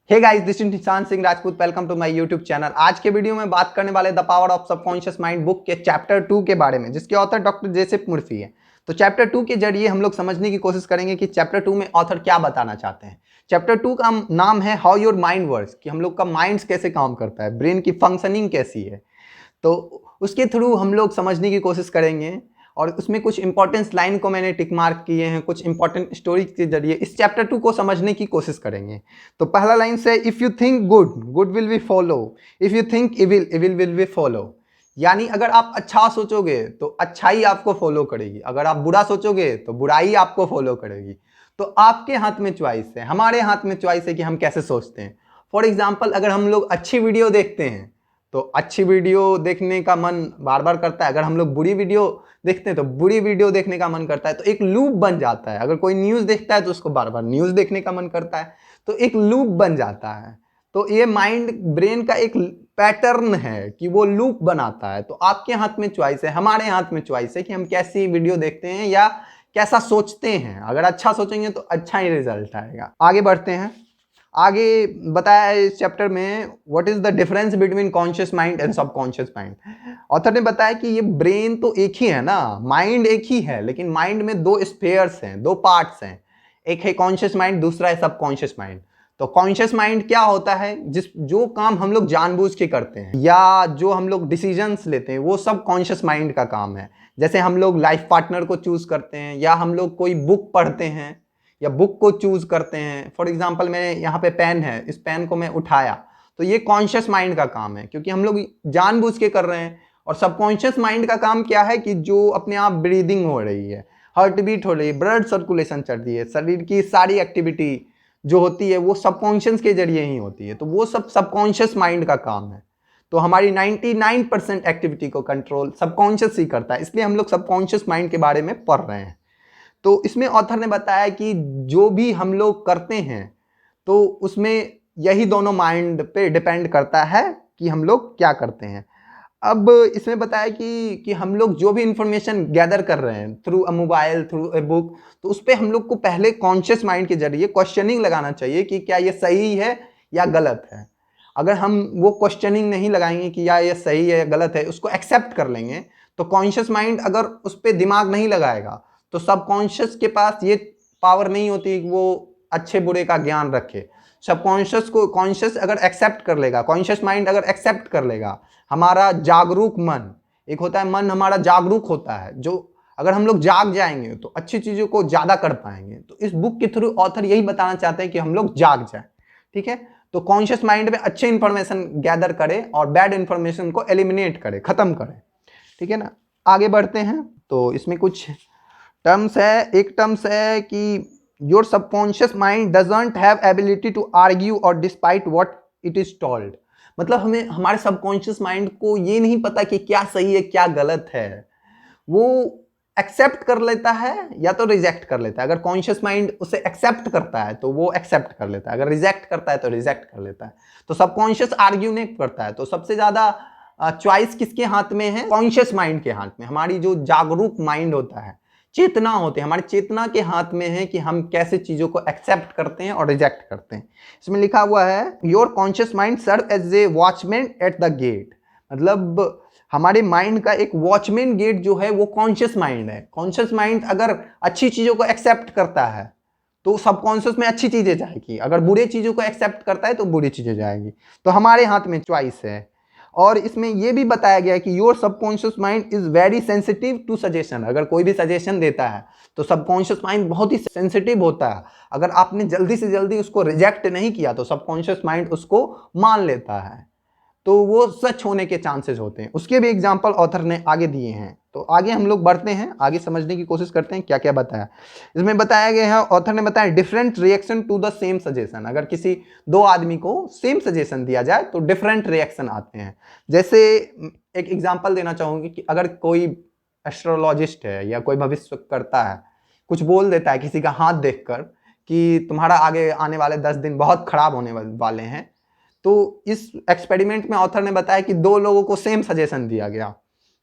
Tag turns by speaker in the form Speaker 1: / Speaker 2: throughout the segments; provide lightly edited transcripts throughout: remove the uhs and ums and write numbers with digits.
Speaker 1: Hey guys, this is Nishan Singh Rajput. Welcome to my YouTube channel. आज के video में बात करने वाले the power of subconscious mind book के चैप्टर 2 के बारे में, जिसके ऑथर डॉक्टर जेसेफ मुर्फी है। तो चैप्टर 2 के जरिए हम लोग समझने की कोशिश करेंगे कि चैप्टर 2 में ऑथर क्या बताना चाहते हैं। चैप्टर 2 का नाम है हाउ योर माइंड वर्क्स, कि हम लोग का माइंड कैसे काम करता है, ब्रेन की फंक्शनिंग कैसी है। तो उसके थ्रू हम लोग समझने की कोशिश करेंगे और उसमें कुछ इंपॉर्टेंस लाइन को मैंने टिक मार्क किए हैं। कुछ इंपॉर्टेंट स्टोरी के जरिए इस चैप्टर 2 को समझने की कोशिश करेंगे। तो पहला लाइन से, if you think good, good will be follow. If you think evil, evil will be follow. यानी अगर आप अच्छा सोचोगे तो अच्छाई आपको फॉलो करेगी, अगर आप बुरा सोचोगे तो बुराई आपको फॉलो करेगी। तो आपके हाथ में चॉइस है, हमारे हाथ में चॉइस है कि हम कैसे सोचते हैं। फॉर एग्जाम्पल, अगर हम लोग अच्छी वीडियो देखते हैं तो अच्छी वीडियो देखने का मन बार बार करता है। अगर हम लोग बुरी वीडियो देखते हैं तो बुरी वीडियो देखने का मन करता है। तो एक लूप बन जाता है। अगर कोई न्यूज़ देखता है तो उसको बार बार न्यूज़ देखने का मन करता है। तो एक लूप बन जाता है। तो ये माइंड ब्रेन का एक पैटर्न है कि वो लूप बनाता है। तो आपके हाथ में चॉइस है, हमारे हाथ में चॉइस है कि हम कैसी वीडियो देखते हैं या कैसा सोचते हैं। अगर अच्छा सोचेंगे तो अच्छा ही रिजल्ट आएगा। आगे बढ़ते हैं। आगे बताया है इस चैप्टर में, what is the difference between conscious mind and subconscious mind. Author ने बताया कि ये ब्रेन तो एक ही है ना, माइंड एक ही है, लेकिन माइंड में दो स्फेयर्स हैं, दो पार्ट्स हैं। एक है कॉन्शियस माइंड, दूसरा है सबकॉन्शियस माइंड। तो कॉन्शियस माइंड क्या होता है? जो काम हम लोग जानबूझ के करते हैं या जो हम लोग डिसीजंस लेते हैं, वो सब कॉन्शियस माइंड का काम है। जैसे हम लोग लाइफ पार्टनर को चूज करते हैं, या हम लोग कोई बुक पढ़ते हैं या बुक को चूज करते हैं। फॉर एग्जाम्पल, मैंने यहाँ पे पेन है, इस पेन को मैं उठाया, तो ये कॉन्शियस माइंड का काम है, क्योंकि हम लोग जानबूझ के कर रहे हैं। और सबकॉन्शियस माइंड का काम क्या है कि जो अपने आप ब्रीदिंग हो रही है, हार्ट बीट हो रही है, ब्लड सर्कुलेशन चल रही है, शरीर की सारी एक्टिविटी जो होती है वो सबकॉन्शियस के जरिए ही होती है। तो वो सब सबकॉन्शियस माइंड का काम है। तो हमारी 99% एक्टिविटी को कंट्रोल सबकॉन्शियस ही करता है। इसलिए हम लोग सबकॉन्शियस माइंड के बारे में पढ़ रहे हैं। तो इसमें ऑथर ने बताया कि जो भी हम लोग करते हैं तो उसमें यही दोनों माइंड पे डिपेंड करता है कि हम लोग क्या करते हैं। अब इसमें बताया कि हम लोग जो भी इंफॉर्मेशन गैदर कर रहे हैं through a mobile, through a book, तो उस पर हम लोग को पहले कॉन्शियस माइंड के जरिए क्वेश्चनिंग लगाना चाहिए कि क्या ये सही है या गलत है। अगर हम वो क्वेश्चनिंग नहीं लगाएंगे कि या ये सही है या गलत है, उसको एक्सेप्ट कर लेंगे, तो कॉन्शियस माइंड अगर उस पर दिमाग नहीं लगाएगा तो सबकॉन्शियस के पास ये पावर नहीं होती कि वो अच्छे बुरे का ज्ञान रखे। सबकॉन्शियस को कॉन्शियस अगर एक्सेप्ट कर लेगा, कॉन्शियस माइंड अगर एक्सेप्ट कर लेगा, हमारा जागरूक मन, एक होता है मन हमारा जागरूक होता है, जो अगर हम लोग जाग जाएंगे तो अच्छी चीजों को ज्यादा कर पाएंगे। तो इस बुक के थ्रू ऑथर यही बताना चाहते हैं कि हम लोग जाग जाए। ठीक है, तो कॉन्शियस माइंड में अच्छे इंफॉर्मेशन गैदर करे और बैड इंफॉर्मेशन को एलिमिनेट करे, खत्म करे। ठीक है ना। आगे बढ़ते हैं। तो इसमें कुछ टर्म्स है। एक टर्म्स है कि your subconscious mind doesn't have ability to argue or dispute what it is told. मतलब हमें हमारे सबकॉन्शियस माइंड को ये नहीं पता कि क्या सही है क्या गलत है। वो एक्सेप्ट कर लेता है या तो रिजेक्ट कर लेता है। अगर कॉन्शियस माइंड उसे एक्सेप्ट करता है तो वो एक्सेप्ट कर लेता है, अगर रिजेक्ट करता है तो रिजेक्ट कर लेता है। तो सबकॉन्शियस आर्ग्यू नहीं करता है। तो सबसे ज्यादा चॉइस किसके हाथ में है? कॉन्शियस माइंड के हाथ में। हमारी जो जागरूक माइंड होता है, चेतना होती है, हमारी चेतना के हाथ में है कि हम कैसे चीजों को एक्सेप्ट करते हैं और रिजेक्ट करते हैं। इसमें लिखा हुआ है, your conscious mind serve as a watchman at the gate. मतलब हमारे माइंड का एक वॉचमैन गेट जो है वो कॉन्शियस माइंड है। कॉन्शियस माइंड अगर अच्छी चीजों को एक्सेप्ट करता है तो सबकॉन्शियस में अच्छी चीजें जाएगी, अगर बुरी चीजों को एक्सेप्ट करता है तो बुरी चीजें जाएगी। तो हमारे हाथ में चॉइस है। और इसमें यह भी बताया गया है कि your subconscious mind is very sensitive to suggestion. अगर कोई भी सजेशन देता है तो सबकॉन्शियस माइंड बहुत ही सेंसिटिव होता है। अगर आपने जल्दी से जल्दी उसको रिजेक्ट नहीं किया तो सबकॉन्शियस माइंड उसको मान लेता है, तो वो सच होने के चांसेस होते हैं। उसके भी एग्जाम्पल ऑथर ने आगे दिए हैं। तो आगे हम लोग बढ़ते हैं, आगे समझने की कोशिश करते हैं क्या क्या बताया। इसमें बताया गया है, ऑथर ने बताया different reaction to the same suggestion. अगर किसी दो आदमी को सेम सजेशन दिया जाए तो डिफरेंट रिएक्शन आते हैं। जैसे एक एग्जाम्पल देना चाहूंगी कि अगर कोई एस्ट्रोलॉजिस्ट है या कोई भविष्य करता है, कुछ बोल देता है किसी का हाथ देखकर कि तुम्हारा आगे आने वाले 10 दिन बहुत खराब होने वाले हैं। तो इस एक्सपेरिमेंट में ऑथर ने बताया कि दो लोगों को सेम सजेशन दिया गया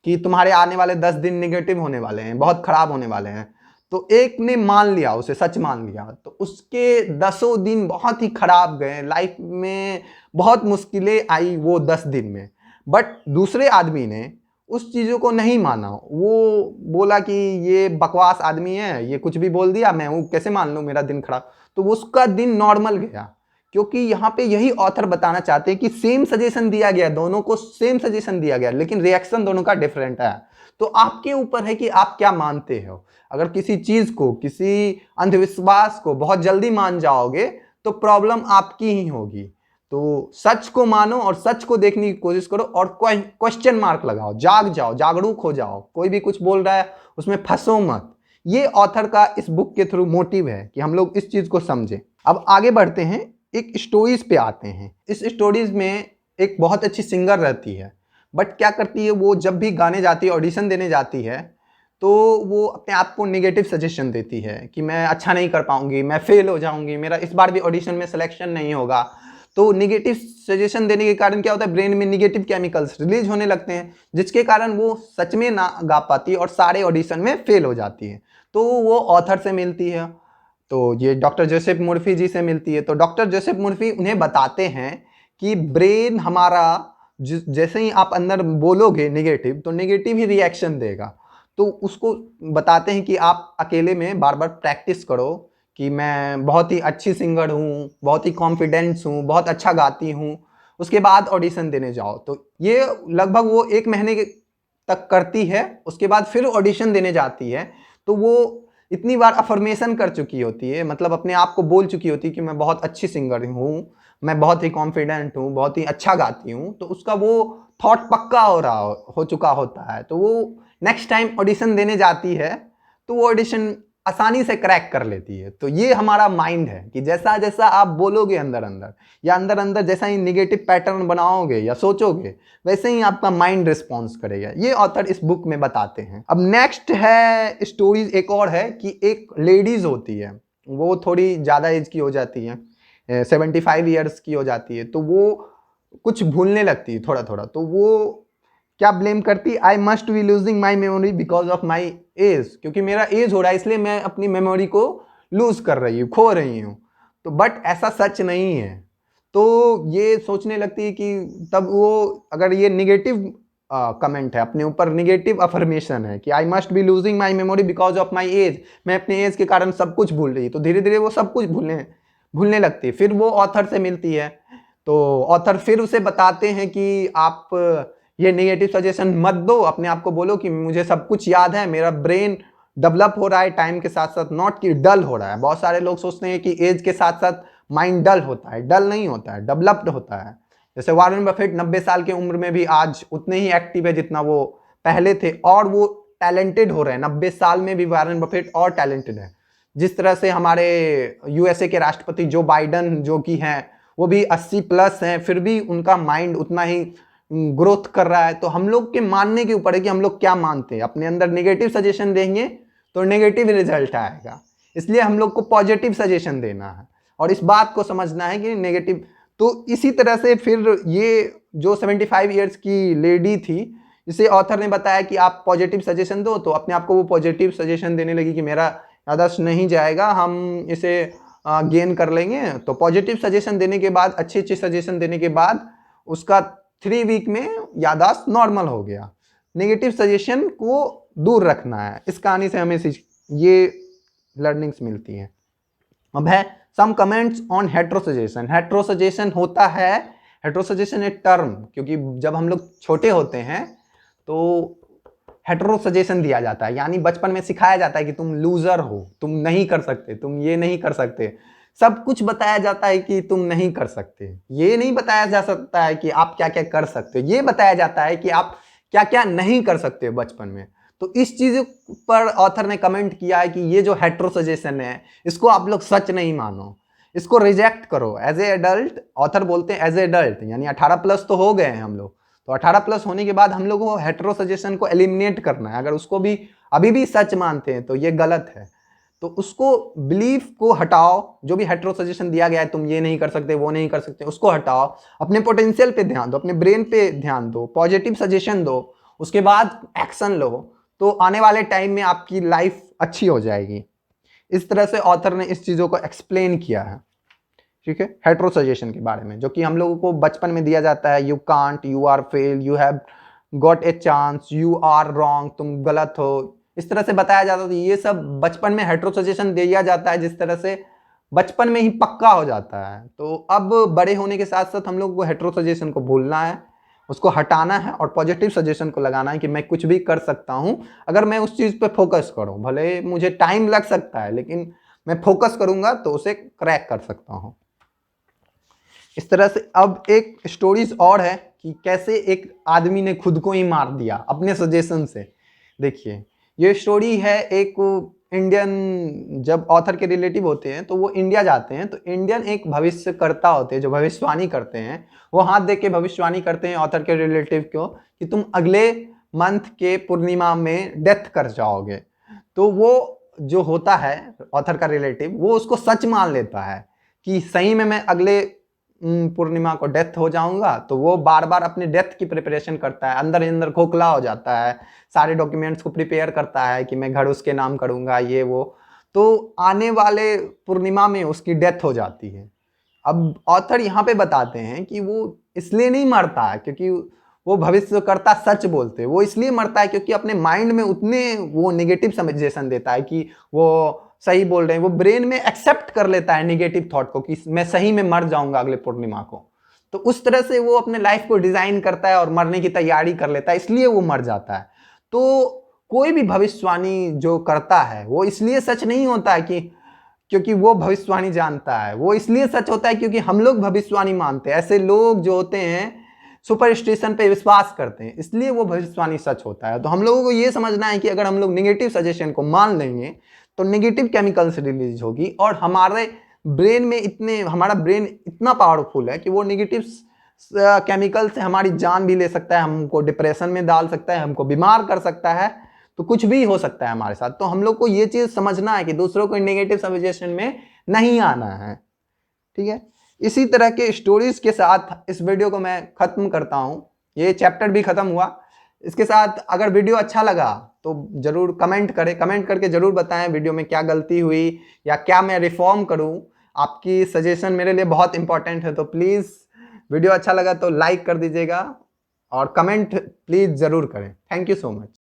Speaker 1: कि तुम्हारे आने वाले 10 दिन निगेटिव होने वाले हैं, बहुत खराब होने वाले हैं। तो एक ने मान लिया, उसे सच मान लिया, तो उसके 10 दिन बहुत ही खराब गए, लाइफ में बहुत मुश्किलें आई वो 10 दिन में। बट दूसरे आदमी ने उस चीज़ों को नहीं माना, वो बोला कि ये बकवास आदमी है, ये कुछ भी बोल दिया, मैं वो कैसे मान लूँ, मेरा दिन खराब। तो उसका दिन नॉर्मल गया, क्योंकि यहाँ पे यही ऑथर बताना चाहते हैं कि सेम सजेशन दिया गया, दोनों को सेम सजेशन दिया गया, लेकिन रिएक्शन दोनों का डिफरेंट है। तो आपके ऊपर है कि आप क्या मानते हो। अगर किसी चीज को, किसी अंधविश्वास को बहुत जल्दी मान जाओगे तो प्रॉब्लम आपकी ही होगी। तो सच को मानो और सच को देखने की कोशिश करो और क्वेश्चन मार्क लगाओ, जाग जाओ, जागरूक हो जाओ। कोई भी कुछ बोल रहा है उसमें फंसो मत। ये ऑथर का इस बुक के थ्रू मोटिव है कि हम लोग इस चीज को समझें। अब आगे बढ़ते हैं, एक स्टोरीज पे आते हैं। इस स्टोरीज में एक बहुत अच्छी सिंगर रहती है, बट क्या करती है वो, जब भी गाने जाती है, ऑडिशन देने जाती है, तो वो अपने आप को नेगेटिव सजेशन देती है कि मैं अच्छा नहीं कर पाऊंगी, मैं फेल हो जाऊंगी, मेरा इस बार भी ऑडिशन में सिलेक्शन नहीं होगा। तो नेगेटिव सजेशन देने के कारण क्या होता है, ब्रेन में नेगेटिव केमिकल्स रिलीज होने लगते हैं, जिसके कारण वो सच में ना गा पाती और सारे ऑडिशन में फेल हो जाती है। तो वो ऑथर से मिलती है, तो ये डॉक्टर जोसेफ मुर्फी जी से मिलती है। तो डॉक्टर जोसेफ मुर्फी उन्हें बताते हैं कि ब्रेन हमारा जैसे ही आप अंदर बोलोगे नेगेटिव, तो नेगेटिव ही रिएक्शन देगा। तो उसको बताते हैं कि आप अकेले में बार बार प्रैक्टिस करो कि मैं बहुत ही अच्छी सिंगर हूँ, बहुत ही कॉन्फिडेंस हूँ, बहुत अच्छा गाती हूँ, उसके बाद ऑडिशन देने जाओ। तो ये लगभग वो 1 महीने तक करती है, उसके बाद फिर ऑडिशन देने जाती है। तो वो इतनी बार अफर्मेशन कर चुकी होती है, मतलब अपने आप को बोल चुकी होती है कि मैं बहुत अच्छी सिंगर हूँ, मैं बहुत ही कॉन्फिडेंट हूँ, बहुत ही अच्छा गाती हूँ। तो उसका वो थॉट पक्का हो चुका होता है। तो वो नेक्स्ट टाइम ऑडिशन देने जाती है तो वो ऑडिशन आसानी से क्रैक कर लेती है। तो ये हमारा माइंड है कि जैसा जैसा आप बोलोगे अंदर अंदर, या अंदर अंदर जैसा ही निगेटिव पैटर्न बनाओगे या सोचोगे, वैसे ही आपका माइंड रिस्पॉन्स करेगा। ये ऑथर इस बुक में बताते हैं। अब नेक्स्ट है स्टोरीज, एक और है कि एक लेडीज होती है, वो थोड़ी ज़्यादा एज की हो जाती है, 75 ईयर्स की हो जाती है। तो वो कुछ भूलने लगती है थोड़ा थोड़ा। तो वो क्या ब्लेम करती, I must be losing my memory because of my age, क्योंकि मेरा एज हो रहा है इसलिए मैं अपनी मेमोरी को लूज कर रही हूँ, खो रही हूँ। तो बट ऐसा सच नहीं है। तो ये सोचने लगती है कि तब वो, अगर ये निगेटिव कमेंट है, अपने ऊपर निगेटिव अफर्मेशन है कि I must be losing my memory because of my age, मैं अपने एज के कारण सब कुछ भूल रही, तो धीरे धीरे वो सब कुछ भूलने लगती है। फिर वो ऑथर से मिलती है, तो ऑथर फिर उसे बताते हैं कि आप ये नेगेटिव सजेशन मत दो, अपने आप को बोलो कि मुझे सब कुछ याद है, मेरा ब्रेन डेवलप हो रहा है टाइम के साथ साथ, नॉट कि डल हो रहा है। बहुत सारे लोग सोचते हैं कि एज के साथ साथ माइंड डल होता है, डल नहीं होता है, डेवलप्ड होता है। जैसे वॉरेन बफेट 90 साल की उम्र में भी आज उतने ही एक्टिव है जितना वो पहले थे, और वो टैलेंटेड हो रहे हैं। 90 साल में भी वॉरेन बफेट और टैलेंटेड है। जिस तरह से हमारे यूएसए के राष्ट्रपति जो बाइडन जो कि हैं, वो भी 80 प्लस हैं, फिर भी उनका माइंड उतना ही ग्रोथ कर रहा है। तो हम लोग के मानने के ऊपर है कि हम लोग क्या मानते हैं। अपने अंदर नेगेटिव सजेशन देंगे तो नेगेटिव रिजल्ट आएगा, इसलिए हम लोग को पॉजिटिव सजेशन देना है और इस बात को समझना है कि नेगेटिव। तो इसी तरह से फिर ये जो 75 ईयर्स की लेडी थी, इसे ऑथर ने बताया कि आप पॉजिटिव सजेशन दो, तो अपने आप को वो पॉजिटिव सजेशन देने लगी कि मेरा याददाश्त नहीं जाएगा, हम इसे गेन कर लेंगे। तो पॉजिटिव सजेशन देने के बाद, अच्छी सजेशन देने के बाद उसका 3 वीक में याददाश्त नॉर्मल हो गया। नेगेटिव सजेशन को दूर रखना है। इस कहानी से हमें ये लर्निंग्स मिलती हैं। अब है सम कमेंट्स ऑन हेट्रोसजेशन। हेट्रोसजेशन होता है, हेट्रोसजेशन एक टर्म, क्योंकि जब हम लोग छोटे होते हैं तो हेट्रोसजेशन दिया जाता है, यानी बचपन में सिखाया जाता है कि तुम लूजर हो, तुम नहीं कर सकते, तुम ये नहीं कर सकते, सब कुछ बताया जाता है कि तुम नहीं कर सकते। ये नहीं बताया जा सकता है कि आप क्या क्या कर सकते हो, ये बताया जाता है कि आप क्या क्या नहीं कर सकते हो बचपन में। तो इस चीज पर ऑथर ने कमेंट किया है कि ये जो हेट्रोसजेशन है, इसको आप लोग सच नहीं मानो, इसको रिजेक्ट करो एज ए एडल्ट। ऑथर बोलते हैं एज ए एडल्ट, यानी 18 प्लस तो हो गए हैं हम लोग, तो 18 प्लस होने के बाद हम लोग को हेट्रोसजेशन को एलिमिनेट करना है। अगर उसको भी अभी भी सच मानते हैं तो ये गलत है। तो उसको, बिलीफ को हटाओ। जो भी हेट्रोसजेशन दिया गया है, तुम ये नहीं कर सकते, वो नहीं कर सकते, उसको हटाओ। अपने पोटेंशियल पे ध्यान दो, अपने ब्रेन पे ध्यान दो, पॉजिटिव सजेशन दो, उसके बाद एक्शन लो। तो आने वाले टाइम में आपकी लाइफ अच्छी हो जाएगी। इस तरह से ऑथर ने इस चीज़ों को एक्सप्लेन किया है, ठीक है, हेटेरो सजेशन के बारे में, जो कि हम लोगों को बचपन में दिया जाता है। You can't, you are fail, you have got a chance, you are wrong, तुम गलत हो, इस तरह से बताया जाता था। ये सब बचपन में हेटेरो सजेशन दिया जाता है, जिस तरह से बचपन में ही पक्का हो जाता है। तो अब बड़े होने के साथ साथ हम लोग को हेटेरो सजेशन को भूलना है, उसको हटाना है और पॉजिटिव सजेशन को लगाना है कि मैं कुछ भी कर सकता हूं अगर मैं उस चीज़ पे फोकस करूं। भले मुझे टाइम लग सकता है, लेकिन मैं फोकस करूंगा तो उसे क्रैक कर सकता हूं। इस तरह से अब एक स्टोरीज और है कि कैसे एक आदमी ने खुद को ही मार दिया अपने सजेशन से। देखिए, ये स्टोरी है एक इंडियन, जब ऑथर के रिलेटिव होते हैं तो वो इंडिया जाते हैं, तो इंडियन एक भविष्यकर्ता होते हैं जो भविष्यवाणी करते हैं। वो हाथ देख के भविष्यवाणी करते हैं ऑथर के रिलेटिव को कि तुम अगले मंथ के पूर्णिमा में डेथ कर जाओगे। तो वो जो होता है ऑथर का रिलेटिव, वो उसको सच मान लेता है कि सही में मैं अगले पूर्णिमा को डेथ हो जाऊंगा। तो वो बार बार अपने डेथ की प्रिपरेशन करता है, अंदर अंदर खोखला हो जाता है, सारे डॉक्यूमेंट्स को प्रिपेयर करता है कि मैं घर उसके नाम करूंगा, ये वो। तो आने वाले पूर्णिमा में उसकी डेथ हो जाती है। अब ऑथर यहाँ पे बताते हैं कि वो इसलिए नहीं मरता है क्योंकि वो भविष्यकर्ता सच बोलते, वो इसलिए मरता है क्योंकि अपने माइंड में उतने वो नेगेटिव सजेशन देता है कि वो सही बोल रहे हैं। वो ब्रेन में एक्सेप्ट कर लेता है नेगेटिव थॉट को कि मैं सही में मर जाऊंगा अगले पूर्णिमा को। तो उस तरह से वो अपने लाइफ को डिजाइन करता है और मरने की तैयारी कर लेता है, इसलिए वो मर जाता है। तो कोई भी भविष्यवाणी जो करता है वो इसलिए सच नहीं होता है कि क्योंकि वो भविष्यवाणी जानता है, वो इसलिए सच होता है क्योंकि हम लोग भविष्यवाणी मानते हैं। ऐसे लोग जो होते हैं सुपरस्टिशन पे विश्वास करते हैं, इसलिए वो भविष्यवाणी सच होता है। तो हम लोगों को ये समझना है कि अगर हम लोग नेगेटिव सजेशन को मान लेंगे तो नेगेटिव केमिकल्स रिलीज होगी और हमारे ब्रेन में हमारा ब्रेन इतना पावरफुल है कि वो नेगेटिव केमिकल से हमारी जान भी ले सकता है, हमको डिप्रेशन में डाल सकता है, हमको बीमार कर सकता है। तो कुछ भी हो सकता है हमारे साथ। तो हम लोग को ये चीज समझना है कि दूसरों को नेगेटिव सजेशन में नहीं आना है, ठीक है। इसी तरह के स्टोरीज के साथ इस वीडियो को मैं खत्म करता हूं। ये चैप्टर भी खत्म हुआ। इसके साथ अगर वीडियो अच्छा लगा तो जरूर कमेंट करें, कमेंट करके जरूर बताएं वीडियो में क्या गलती हुई या क्या मैं रिफॉर्म करूं। आपकी सजेशन मेरे लिए बहुत इंपॉर्टेंट है। तो प्लीज वीडियो अच्छा लगा तो लाइक कर दीजिएगा और कमेंट प्लीज जरूर करें। Thank you so much.